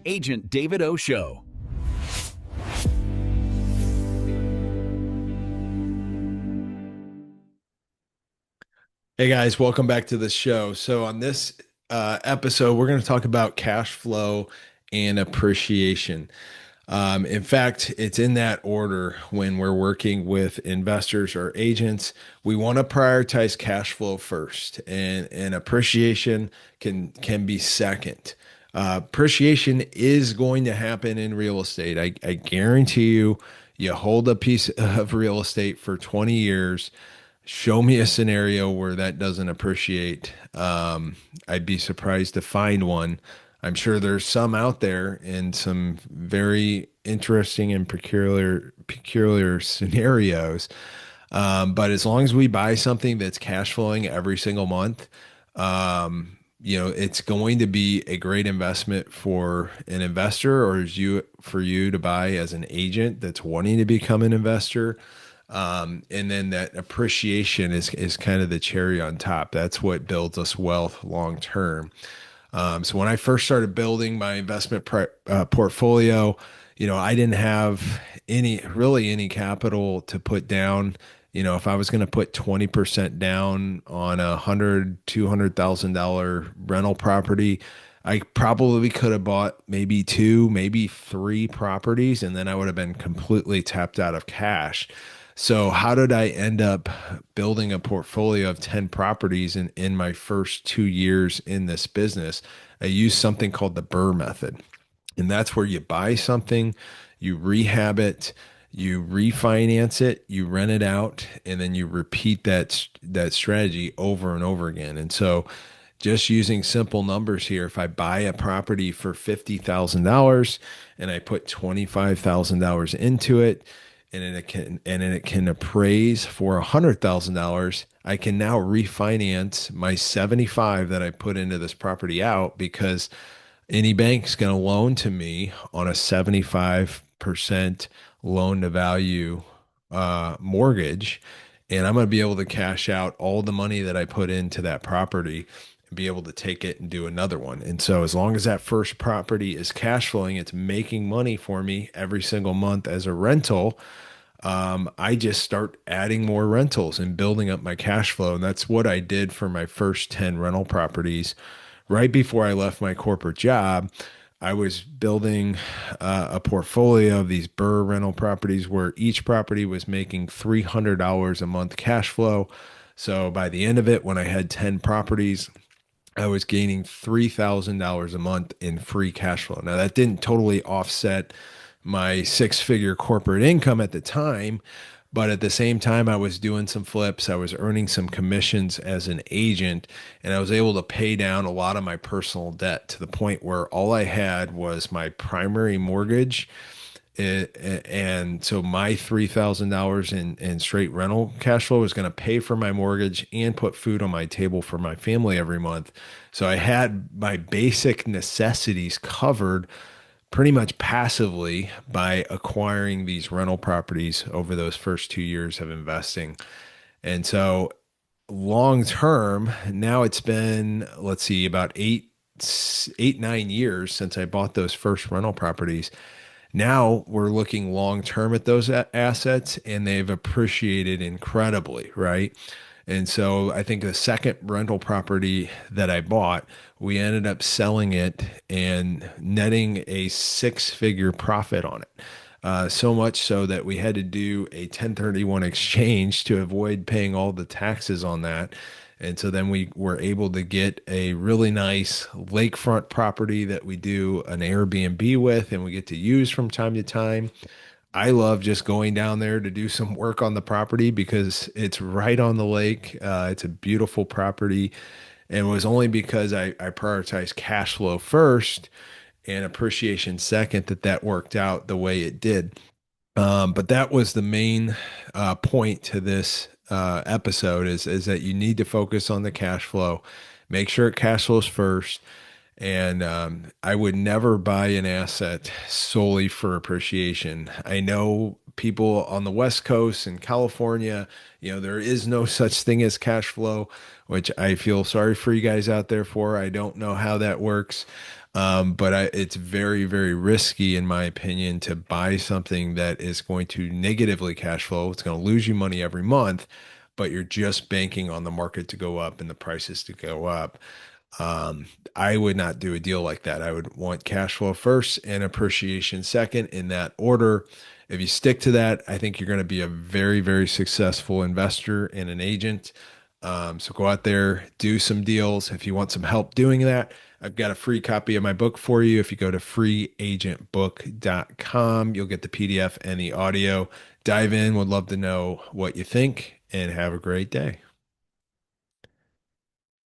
Agent David O. Show. Hey guys, welcome back to the show. So on this episode, we're going to talk about cash flow and appreciation. In fact, it's in that order when we're working with investors or agents. We want to prioritize cash flow first, and appreciation can be second. Appreciation is going to happen in real estate. I guarantee you. You hold a piece of real estate for 20 years. Show me a scenario where that doesn't appreciate. I'd be surprised to find one. I'm sure there's some out there in some very interesting and peculiar scenarios. But as long as we buy something that's cash flowing every single month, it's going to be a great investment for an investor or for you to buy as an agent that's wanting to become an investor. And then that appreciation is kind of the cherry on top. That's what builds us wealth long term. So when I first started building my portfolio, I didn't have any capital to put down. If I was going to put 20% down on $200,000 rental property, I probably could have bought maybe two, maybe three properties, and then I would have been completely tapped out of cash. So how did I end up building a portfolio of 10 properties in my first 2 years in this business? I used something called the BRRRR method. And that's where you buy something, you rehab it, you refinance it, you rent it out, and then you repeat that strategy over and over again. And so just using simple numbers here, if I buy a property for $50,000 and I put $25,000 into it, and it can appraise for $100,000, I can now refinance my 75 that I put into this property out because any bank's going to loan to me on a 75% loan to value mortgage, and I'm going to be able to cash out all the money that I put into that property and be able to take it and do another one. And so as long as that first property is cash flowing, it's making money for me every single month as a rental. I just start adding more rentals and building up my cash flow. And that's what I did for my first 10 rental properties. Right before I left my corporate job, I was building a portfolio of these BRRRR rental properties where each property was making $300 a month cash flow. So by the end of it, when I had 10 properties, I was gaining $3,000 a month in free cash flow. Now, that didn't totally offset my six-figure corporate income at the time, but at the same time, I was doing some flips. I was earning some commissions as an agent, and I was able to pay down a lot of my personal debt to the point where all I had was my primary mortgage. And so my $3,000 in straight rental cash flow was going to pay for my mortgage and put food on my table for my family every month. So I had my basic necessities covered pretty much passively by acquiring these rental properties over those first 2 years of investing. And so long term, now it's been, let's see, about 9 years since I bought those first rental properties. Now we're looking long term at those assets and they've appreciated incredibly, right? And so I think the second rental property that I bought, we ended up selling it and netting a six-figure profit on it. So much so that we had to do a 1031 exchange to avoid paying all the taxes on that. And so then we were able to get a really nice lakefront property that we do an Airbnb with and we get to use from time to time. I love just going down there to do some work on the property because it's right on the lake. It's a beautiful property. And it was only because I prioritized cash flow first and appreciation second that worked out the way it did. But that was the main point to this episode is that you need to focus on the cash flow. Make sure it cash flows first. And I would never buy an asset solely for appreciation. I know people on the West Coast and California, there is no such thing as cash flow, which I feel sorry for you guys out there for. I don't know how that works. It's very, very risky, in my opinion, to buy something that is going to negatively cash flow. It's going to lose you money every month, but you're just banking on the market to go up and the prices to go up. Um, I would not do a deal like that. I would want cash flow first and appreciation second in that order. If you stick to that, I think you're going to be a very, very successful investor and an agent. So go out there, do some deals. If you want some help doing that, I've got a free copy of my book for you. If you go to freeagentbook.com, you'll get the PDF and the audio. Dive in, would love to know what you think, and have a great day.